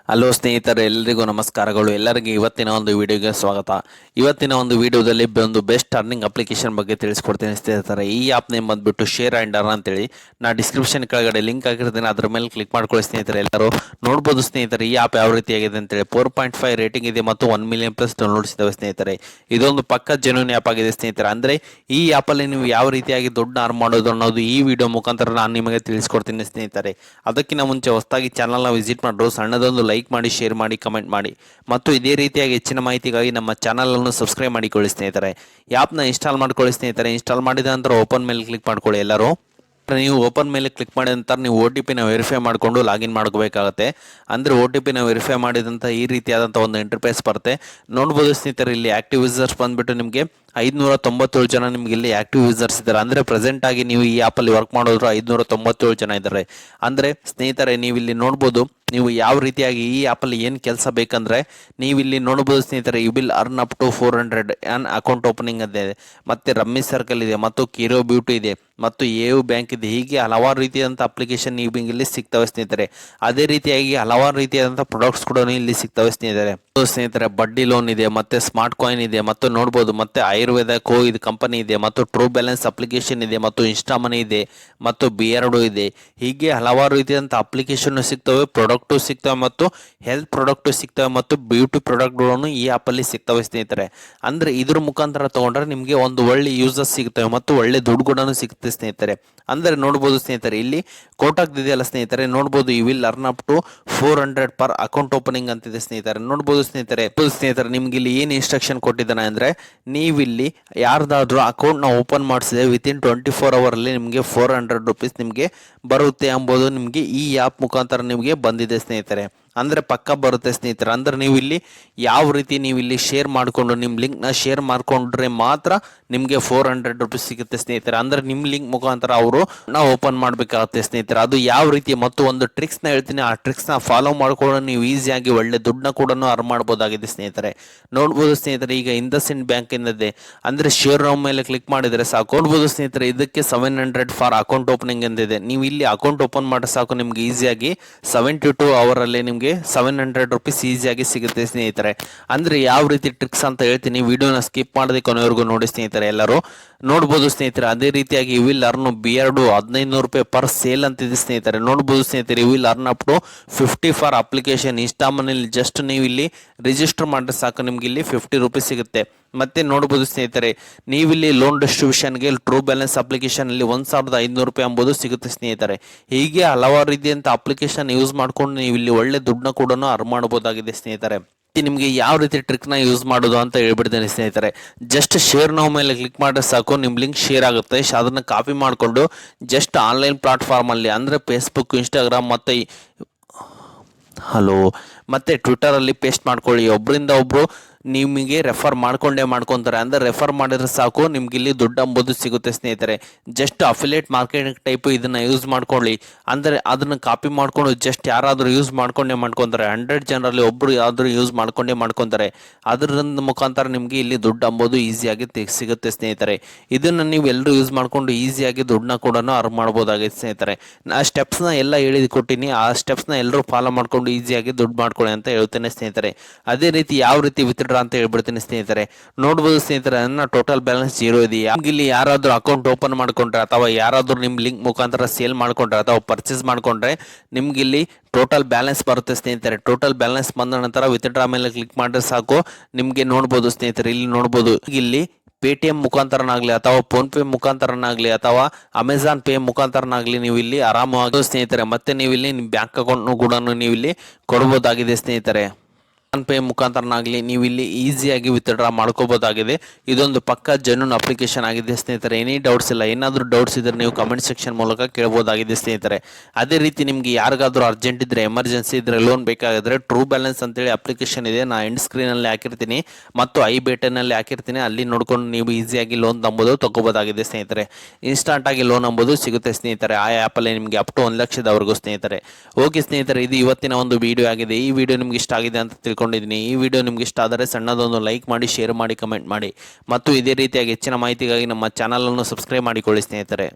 Hello ಸ್ನೇಹಿತರೆ, ಎಲ್ಲರಿಗೂ ನಮಸ್ಕಾರಗಳು. ಎಲ್ಲರಿಗೂ ಇವತ್ತಿನ ಒಂದು ವಿಡಿಯೋಗೆ ಸ್ವಾಗತ. ಇವತ್ತಿನ ಒಂದು ವಿಡಿಯೋದಲ್ಲಿ ಒಂದು ಬೆಸ್ಟ್ ಅರ್ನಿಂಗ್ ಅಪ್ಲಿಕೇಶನ್ ಬಗ್ಗೆ ತಿಳಿಸ್ಕೊಡ್ತೀನಿ ಸ್ನೇಹಿತರೆ. ಈ ಆ್ಯಪ್ ನೇಮ್ ಬಂದುಬಿಟ್ಟು ಶೇರ್ ಆ್ಯಂಡ್ ಅರ್ನ್ ಅಂತೇಳಿ ನಾ ಡಿಸ್ಕ್ರಿಪ್ಷನ್ ಕೆಳಗಡೆ ಲಿಂಕ್ ಆಗಿರ್ತೀನಿ, ಅದ್ರ ಮೇಲೆ ಕ್ಲಿಕ್ ಮಾಡ್ಕೊಳ್ಳಿ ಸ್ನೇಹಿತರೆ. ಎಲ್ಲರೂ ನೋಡ್ಬೋದು ಸ್ನೇಹಿತರೆ ಈ ಆ್ಯಪ್ ಯಾವ ರೀತಿಯಾಗಿದೆ ಅಂತೇಳಿ. 4.5 ರೇಟಿಂಗ್ ಇದೆ ಮತ್ತು 1 ಮಿಲಿಯನ್ ಪ್ಲಸ್ ಡೌನ್ಲೋಡ್ಸ್ ಇದಾವೆ ಸ್ನೇಹಿತರೆ. ಇದೊಂದು ಪಕ್ಕ ಜೆನ್ಯೂನ್ ಆ್ಯಪ್ ಆಗಿದೆ ಸ್ನೇಹಿತರೆ. ಅಂದರೆ ಈ ಆ್ಯಪಲ್ಲಿ ನೀವು ಯಾವ ರೀತಿಯಾಗಿ ದುಡ್ಡು ಅರ್ನ್ ಮಾಡೋದು ಅನ್ನೋದು ಈ ವಿಡಿಯೋ ಮುಖಾಂತರ ನಾನು ನಿಮಗೆ ತಿಳಿಸ್ಕೊಡ್ತೀನಿ ಸ್ನೇಹಿತರೆ. ಅದಕ್ಕಿಂತ ಮುಂಚೆ ಹೊಸದಾಗಿ ಚಾನಲ್ನ ವಿಸಿಟ್ ಮಾಡೋರು ಸಣ್ಣದೊಂದು ಲೈಕ್ ಮಾಡಿ, ಶೇರ್ ಮಾಡಿ, ಕಮೆಂಟ್ ಮಾಡಿ ಮತ್ತು ಇದೇ ರೀತಿಯಾಗಿ ಹೆಚ್ಚಿನ ಮಾಹಿತಿಗಾಗಿ ನಮ್ಮ ಚಾನಲನ್ನು ಸಬ್ಸ್ಕ್ರೈಬ್ ಮಾಡಿಕೊಳ್ಳಿ ಸ್ನೇಹಿತರೆ. ಆ್ಯಪ್ನ ಇನ್ಸ್ಟಾಲ್ ಮಾಡ್ಕೊಳ್ಳಿ ಸ್ನೇಹಿತರೆ. ಇನ್ಸ್ಟಾಲ್ ಮಾಡಿದ ನಂತರ ಓಪನ್ ಮೇಲೆ ಕ್ಲಿಕ್ ಮಾಡ್ಕೊಳ್ಳಿ. ಎಲ್ಲರೂ ನೀವು ಓಪನ್ ಮೇಲೆ ಕ್ಲಿಕ್ ಮಾಡಿದ ನಂತರ ನೀವು OTP ವೆರಿಫೈ ಮಾಡಿಕೊಂಡು ಲಾಗಿನ್ ಮಾಡಬೇಕಾಗುತ್ತೆ. ಅಂದರೆ OTP ವೆರಿಫೈ ಮಾಡಿದಂಥ ಈ ರೀತಿಯಾದಂಥ ಒಂದು ಇಂಟರ್ಫೇಸ್ ಬರುತ್ತೆ. ನೋಡ್ಬೋದು ಸ್ನೇಹಿತರೆ, ಇಲ್ಲಿ ಆ್ಯಕ್ಟಿವ್ ಯೂಸರ್ಸ್ ಬಂದುಬಿಟ್ಟು ನಿಮಗೆ 597 ಜನ ನಿಮ್ಗೆ ಇಲ್ಲಿ ಆ್ಯಕ್ಟಿವ್ ಯೂಸರ್ಸ್ ಇದ್ದಾರೆ. ಅಂದರೆ ಪ್ರೆಸೆಂಟ್ ಆಗಿ ನೀವು ಈ ಆ್ಯಪಲ್ಲಿ ವರ್ಕ್ ಮಾಡೋದ್ರು 597 ಜನ ಇದ್ದಾರೆ. ಅಂದರೆ ಸ್ನೇಹಿತರೆ, ನೀವು ಇಲ್ಲಿ ನೋಡ್ಬೋದು ನೀವು ಯಾವ ರೀತಿಯಾಗಿ ಈ ಆ್ಯಪಲ್ಲಿ ಏನು ಕೆಲಸ ಬೇಕಂದರೆ ನೀವು ಇಲ್ಲಿ ನೋಡ್ಬೋದು ಸ್ನೇಹಿತರೆ. You will earn up to 400 on account opening ಇದೆ, ಮತ್ತು ರಮ್ಮಿ ಸರ್ಕಲ್ ಇದೆ, ಮತ್ತು ಕಿರೋ ಬ್ಯೂಟಿ ಇದೆ, ಮತ್ತು AU ಬ್ಯಾಂಕ್ ಇದೆ. ಹೀಗೆ ಹಲವಾರು ರೀತಿಯಾದಂಥ ಅಪ್ಲಿಕೇಶನ್ ನೀವು ಇಲ್ಲಿ ಸಿಗ್ತವೆ ಸ್ನೇಹಿತರೆ. ಅದೇ ರೀತಿಯಾಗಿ ಹಲವಾರು ರೀತಿಯಾದಂಥ ಪ್ರಾಡಕ್ಟ್ಸ್ ಕೂಡ ಇಲ್ಲಿ ಸಿಗ್ತವೆ ಸ್ನೇಹಿತರೆ. ಬಡ್ಡಿ ಲೋನ್ ಇದೆ, ಮತ್ತು ಸ್ಮಾರ್ಟ್ ಕಾಯಿನ್ ಇದೆ, ಮತ್ತು ನೋಡ್ಬೋದು ಮತ್ತೆ ಆಯುರ್ವೇದ ಇದು ಕಂಪನಿ ಇದೆ, ಮತ್ತು ಟ್ರೂ ಬ್ಯಾಲೆನ್ಸ್ ಅಪ್ಲಿಕೇಶನ್ ಇದೆ, ಮತ್ತು ಇನ್ಸ್ಟಾ ಮನಿ ಇದೆ, ಮತ್ತು ಬಿಯರ್ಡೋ ಇದೆ. ಹೀಗೆ ಹಲವಾರು ರೀತಿಯಾದಂಥ ಅಪ್ಲಿಕೇಶನ್ ಸಿಗ್ತವೆ, ಪ್ರಾಡಕ್ಟು ಸಿಗ್ತವೆ, ಮತ್ತು ಹೆಲ್ತ್ ಪ್ರಾಡಕ್ಟು ಸಿಗ್ತವೆ, ಮತ್ತು ಬ್ಯೂಟಿ ಪ್ರಾಡಕ್ಟ್ಗಳನ್ನು ಈ ಆ್ಯಪಲ್ಲಿ ಸಿಗ್ತವೆ ಸ್ನೇಹಿತರೆ. ಅಂದರೆ ಇದ್ರ ಮುಖಾಂತರ ತೊಗೊಂಡ್ರೆ ನಿಮಗೆ ಒಂದು ಒಳ್ಳೆ ಯೂಸಸ್ ಸಿಗ್ತವೆ ಮತ್ತು ಒಳ್ಳೆ ದುಡ್ಡು ಕೂಡ ಸಿಗುತ್ತೆ ಸ್ನೇಹಿತರೆ. ಅಂದರೆ ನೋಡ್ಬೋದು ಸ್ನೇಹಿತರೆ, ಇಲ್ಲಿ ಕೋಟಾಗ್ದಿದೆಯಲ್ಲ ಸ್ನೇಹಿತರೆ, ನೋಡ್ಬೋದು you will earn up to 400 per account opening ಅಂತಿದೆ ಸ್ನೇಹಿತರೆ. ನೋಡ್ಬೋದು ಸ್ನೇಹಿತರೆ ನಿಮ್ಗೆ ಇಲ್ಲಿ ಏನು ಇನ್ಸ್ಟ್ರಕ್ಷನ್ ಕೊಟ್ಟಿದ್ದಾನೆ ಅಂದರೆ, ನೀವಿಲ್ಲಿ ಯಾರ್ದಾದ್ರೂ ಅಕೌಂಟ್ನ ಓಪನ್ ಮಾಡಿಸಿದೆ ವಿತಿನ್ 24 ಅವರಲ್ಲಿ ನಿಮಗೆ 400 ರುಪೀಸ್ ನಿಮಗೆ ಬರುತ್ತೆ ಎಂಬುದು ನಿಮಗೆ ಈ ಆ್ಯಪ್ ಮುಖಾಂತರ ನಿಮಗೆ ಬಂದಿದೆ ಸ್ನೇಹಿತರೆ. ಅಂದರೆ ಪಕ್ಕ ಬರುತ್ತೆ ಸ್ನೇಹಿತರೆ. ಅಂದರೆ ನೀವು ಇಲ್ಲಿ ಯಾವ ರೀತಿ ನೀವು ಇಲ್ಲಿ ಶೇರ್ ಮಾಡಿಕೊಂಡು ನಿಮ್ಮ ಲಿಂಕ್ನ ಶೇರ್ ಮಾಡಿಕೊಂಡ್ರೆ ಮಾತ್ರ ನಿಮಗೆ 400 ರುಪೀಸ್ ಸಿಗುತ್ತೆ ಸ್ನೇಹಿತರೆ. ಅಂದರೆ ನಿಮ್ಮ ಲಿಂಕ್ ಮುಖಾಂತರ ಅವರು ನಾವು ಓಪನ್ ಮಾಡಬೇಕಾಗುತ್ತೆ ಸ್ನೇಹಿತರೆ. ಅದು ಯಾವ ರೀತಿ ಮತ್ತು ಒಂದು ಟ್ರಿಕ್ಸ್ನ ಹೇಳ್ತೀನಿ, ಆ ಟ್ರಿಕ್ಸ್ನ ಫಾಲೋ ಮಾಡಿಕೊಂಡು ನೀವು ಈಸಿಯಾಗಿ ಒಳ್ಳೆ ದುಡ್ಡನ್ನ ಕೂಡ ಅರ್ನ್ ಮಾಡ್ಬೋದಾಗಿದೆ ಸ್ನೇಹಿತರೆ. ನೋಡ್ಬೋದು ಸ್ನೇಹಿತರೆ, ಈಗ ಇಂಡಸ್ಇಂಡ್ ಬ್ಯಾಂಕ್ ಇದೆ. ಅಂದರೆ ಶೇರ್ ನೌ ಮೇಲೆ ಕ್ಲಿಕ್ ಮಾಡಿದರೆ ಸಾಕು. ನೋಡ್ಬೋದು ಸ್ನೇಹಿತರೆ, ಇದಕ್ಕೆ 700 ಫಾರ್ ಅಕೌಂಟ್ ಓಪನಿಂಗ್ ಎಂದಿದೆ. ನೀವು ಇಲ್ಲಿ ಅಕೌಂಟ್ ಓಪನ್ ಮಾಡಿ ಸಾಕು, ನಿಮ್ಗೆ ಈಸಿಯಾಗಿ 72 ಅವರಲ್ಲಿ ನಿಮಗೆ 700 ರುಪೀಸ್ ಈಸಿಯಾಗಿ ಸಿಗುತ್ತೆ ಸ್ನೇಹಿತರೆ. ಅಂದರೆ ಯಾವ ರೀತಿ ಟ್ರಿಕ್ಸ್ ಅಂತ ಹೇಳ್ತೀನಿ, ವಿಡಿಯೋನ ಸ್ಕಿಪ್ ಮಾಡದೆ ಕೊನೆವರೆಗೂ ನೋಡಿ ಸ್ನೇಹಿತರೆ. ಎಲ್ಲರೂ ನೋಡ್ಬೋದು ಸ್ನೇಹಿತರೆ. ಅದೇ ರೀತಿಯಾಗಿ ಯು ವಿಲ್ ಅರ್ನ್ ಬಿಯರ್ಡು 1500 ರೂಪಾಯಿ ಪರ್ ಸೇಲ್ ಅಂತಿದೆ ಸ್ನೇಹಿತರೆ. ನೋಡ್ಬೋದು ಸ್ನೇಹಿತರೆ, you will earn up to 50 for application. Insta ಮನೇಲಿ ಜಸ್ಟ್ ನೀವು ಇಲ್ಲಿ ರಿಜಿಸ್ಟರ್ ಮಾಡಿದ್ರೆ ಸಾಕು, ನಿಮ್ಗೆ ಇಲ್ಲಿ 50 ರುಪೀಸ್ ಸಿಗುತ್ತೆ. ಮತ್ತೆ ನೋಡ್ಬೋದು ಸ್ನೇಹಿತರೆ, ನೀವಿಲ್ಲಿ ಲೋನ್ ಡಿಸ್ಟ್ರಿಬ್ಯೂಷನ್ಗೆ ಟ್ರೂ ಬ್ಯಾಲೆನ್ಸ್ ಅಪ್ಲಿಕೇಶನ್ ಅಲ್ಲಿ 1500 ರೂಪಾಯಿ ಎಂಬುದು ಸಿಗುತ್ತೆ ಸ್ನೇಹಿತರೆ. ಹೀಗೆ ಹಲವಾರು ರೀತಿಯಂತ ಅಪ್ಲಿಕೇಶನ್ ಯೂಸ್ ಮಾಡ್ಕೊಂಡು ನೀವು ಇಲ್ಲಿ ಒಳ್ಳೆ ದುಡ್ಡನ್ನ ಕೂಡ ಅರ್ನ್ ಮಾಡಬಹುದಾಗಿದೆ ಸ್ನೇಹಿತರೆ. ನಿಮಗೆ ಯಾವ ರೀತಿ ಟ್ರಿಕ್ನ ಯೂಸ್ ಮಾಡೋದು ಅಂತ ಹೇಳ್ಬಿಡ್ತೇನೆ ಸ್ನೇಹಿತರೆ. ಜಸ್ಟ್ ಶೇರ್ ನೌ ಮೇಲೆ ಕ್ಲಿಕ್ ಮಾಡಿದ್ರೆ ಸಾಕು, ನಿಮ್ಮ ಲಿಂಕ್ ಶೇರ್ ಆಗುತ್ತೆ. ಅದನ್ನು ಕಾಪಿ ಮಾಡಿಕೊಂಡು ಜಸ್ಟ್ ಆನ್ಲೈನ್ ಪ್ಲಾಟ್ಫಾರ್ಮಲ್ಲಿ ಅಂದರೆ ಫೇಸ್ಬುಕ್, ಇನ್ಸ್ಟಾಗ್ರಾಮ್ ಮತ್ತು ಟ್ವಿಟರಲ್ಲಿ ಪೇಸ್ಟ್ ಮಾಡ್ಕೊಳ್ಳಿ. ಒಬ್ಬರಿಂದ ಒಬ್ಬರು ನಿಮಗೆ ರೆಫರ್ ಮಾಡ್ಕೊತಾರೆ. ಅಂದರೆ ರೆಫರ್ ಮಾಡಿದ್ರೆ ಸಾಕು, ನಿಮ್ಗೆ ಇಲ್ಲಿ ದುಡ್ಡು ಅಂಬೋದು ಸಿಗುತ್ತೆ ಸ್ನೇಹಿತರೆ. ಜಸ್ಟ್ ಅಫಿಲಿಯೇಟ್ ಮಾರ್ಕೆಟಿಂಗ್ ಟೈಪು ಇದನ್ನು ಯೂಸ್ ಮಾಡ್ಕೊಳ್ಳಿ. ಅಂದರೆ ಅದನ್ನು ಕಾಪಿ ಮಾಡಿಕೊಂಡು ಜಸ್ಟ್ ಯಾರಾದರೂ ಯೂಸ್ ಮಾಡ್ಕೊತಾರೆ. 100 ಜನರಲ್ಲಿ ಒಬ್ಬರು ಯಾರಾದರೂ ಯೂಸ್ ಮಾಡ್ಕೊತಾರೆ. ಅದರಿಂದ ಮುಖಾಂತರ ನಿಮಗೆ ಇಲ್ಲಿ ದುಡ್ಡು ಅಂಬೋದು ಈಸಿಯಾಗಿ ಸಿಗುತ್ತೆ ಸ್ನೇಹಿತರೆ. ಇದನ್ನು ನೀವು ಎಲ್ಲರೂ ಯೂಸ್ ಮಾಡಿಕೊಂಡು ಈಸಿಯಾಗಿ ದುಡ್ಡನ್ನ ಕೂಡ ಅರ್ನ್ ಮಾಡ್ಬೋದಾಗಿದೆ ಸ್ನೇಹಿತರೆ. ಆ ಸ್ಟೆಪ್ಸ್ನ ಎಲ್ಲ ಕೊಟ್ಟಿನಿ, ಆ ಸ್ಟೆಪ್ಸ್ನ ಎಲ್ಲರೂ ಫಾಲೋ ಮಾಡಿಕೊಂಡು ಈಸಿಯಾಗಿ ದುಡ್ಡು ಮಾಡ್ಕೊಳ್ಳಿ ಅಂತ ಹೇಳ್ತೇನೆ ಸ್ನೇಹಿತರೆ. ಅದೇ ರೀತಿ ಯಾವ ರೀತಿ ವಿತ್ಡ್ರಾ ಅಂತ ಹೇಳ್ಬಿಡ್ತೀನಿ ಸ್ನೇಹಿತರೆ. ನೋಡ್ಬೋದು ಸ್ನೇಹಿತರೆ, ನನ್ನ ಟೋಟಲ್ ಬ್ಯಾಲೆನ್ಸ್ 0 ಇದೆಯಾ. ಇಲ್ಲಿ ಯಾರಾದರೂ ಅಕೌಂಟ್ ಓಪನ್ ಮಾಡ್ಕೊಂಡ್ರೆ ಅಥವಾ ಯಾರಾದರೂ ನಿಮ್ಮ ಲಿಂಕ್ ಮುಖಾಂತರ ಸೇಲ್ ಮಾಡ್ಕೊಂಡ್ರೆ ಅಥವಾ ಪರ್ಚೇಸ್ ಮಾಡ್ಕೊಂಡ್ರೆ ನಿಮ್ಗೆ ಇಲ್ಲಿ ಟೋಟಲ್ ಬ್ಯಾಲೆನ್ಸ್ ಬರುತ್ತೆ ಸ್ನೇಹಿತರೆ. ಟೋಟಲ್ ಬ್ಯಾಲೆನ್ಸ್ ಬಂದ ನಂತರ ವಿತ್ಡ್ರಾ ಮೇಲೆ ಕ್ಲಿಕ್ ಮಾಡಿದ್ರೆ ಸಾಕು, ನಿಮಗೆ ನೋಡ್ಬೋದು ಸ್ನೇಹಿತರೆ. ಇಲ್ಲಿ ನೋಡ್ಬೋದು, ಇಲ್ಲಿ ಪೇಟಿಎಂ ಮುಖಾಂತರನಾಗಲಿ ಅಥವಾ ಫೋನ್ಪೇ ಮುಖಾಂತರನಾಗಲಿ ಅಥವಾ ಅಮೆಝಾನ್ ಪೇ ಮುಖಾಂತರನಾಗಲಿ ನೀವು ಇಲ್ಲಿ ಆರಾಮವಾಗಿ ಸ್ನೇಹಿತರೆ. ಮತ್ತೆ ನೀವು ಇಲ್ಲಿ ನಿಮ್ಮ ಬ್ಯಾಂಕ್ ಅಕೌಂಟ್ನು ಕೂಡ ನೀವು ಇಲ್ಲಿ ಕೊಡ್ಬೋದಾಗಿದೆ ಸ್ನೇಹಿತರೆ. ಪೇ ಮುಖಾಂತರನಾಗಲಿ ನೀವು ಇಲ್ಲಿ ಈಸಿಯಾಗಿ ವಿತ್ಡ್ರಾ ಮಾಡ್ಕೋಬೋದಾಗಿದೆ. ಇದೊಂದು ಪಕ್ಕ ಜೆನ್ಯೂನ್ ಅಪ್ಲಿಕೇಶನ್ ಆಗಿದೆ ಸ್ನೇಹಿತರೆ. ಎನಿ ಡೌಟ್ಸ್ ಇಲ್ಲ, ಏನಾದರೂ ಡೌಟ್ಸ್ ಇದ್ದರೆ ನೀವು ಕಮೆಂಟ್ ಸೆಕ್ಷನ್ ಮೂಲಕ ಕೇಳ್ಬೋದಾಗಿದೆ ಸ್ನೇಹಿತರೆ. ಅದೇ ರೀತಿ ನಿಮಗೆ ಯಾರಿಗಾದರೂ ಅರ್ಜೆಂಟ್ ಇದ್ದರೆ, ಎಮರ್ಜೆನ್ಸಿ ಇದ್ದರೆ, ಲೋನ್ ಬೇಕಾಗಿದ್ರೆ ಟ್ರೂ ಬ್ಯಾಲೆನ್ಸ್ ಅಂತೇಳಿ ಅಪ್ಲಿಕೇಶನ್ ಇದೆ. ನಾನು ಎಂಡ್ ಸ್ಕ್ರೀನಲ್ಲಿ ಹಾಕಿರ್ತೀನಿ ಮತ್ತು ಐ ಬೇಟನಲ್ಲಿ ಹಾಕಿರ್ತೀನಿ. ಅಲ್ಲಿ ನೋಡ್ಕೊಂಡು ನೀವು ಈಸಿಯಾಗಿ ಲೋನ್ ನಂಬೋದು ತಗೋಬೋದಾಗಿದೆ ಸ್ನೇಹಿತರೆ. ಇನ್ಸ್ಟಾಂಟ್ ಆಗಿ ಲೋನ್ ನಂಬೋದು ಸಿಗುತ್ತೆ ಸ್ನೇಹಿತರೆ. ಆ ಆ್ಯಪಲ್ಲಿ ನಿಮಗೆ ಅಪ್ ಟು 1 ಲಕ್ಷದವರೆಗೂ ಸ್ನೇಹಿತರೆ. ಓಕೆ ಸ್ನೇಹಿತರೆ, ಇದು ಇವತ್ತಿನ ಒಂದು ವಿಡಿಯೋ ಆಗಿದೆ. ಈ ವಿಡಿಯೋ ನಿಮ್ಗೆ ಇಷ್ಟ ಆಗಿದೆ ಅಂತ ತಿಳ್ಕೊಂಡು ಈ ವಿಡಿಯೋ ನಿಮ್ಗೆ ಇಷ್ಟ ಆದರೆ ಸಣ್ಣದೊಂದು ಲೈಕ್ ಮಾಡಿ, ಶೇರ್ ಮಾಡಿ, ಕಮೆಂಟ್ ಮಾಡಿ ಮತ್ತು ಇದೇ ರೀತಿಯಾಗಿ ಹೆಚ್ಚಿನ ಮಾಹಿತಿಗಾಗಿ ನಮ್ಮ ಚಾನಲ್ ಅನ್ನು ಸಬ್ಸ್ಕ್ರೈಬ್ ಮಾಡಿಕೊಳ್ಳಿ ಸ್ನೇಹಿತರೆ.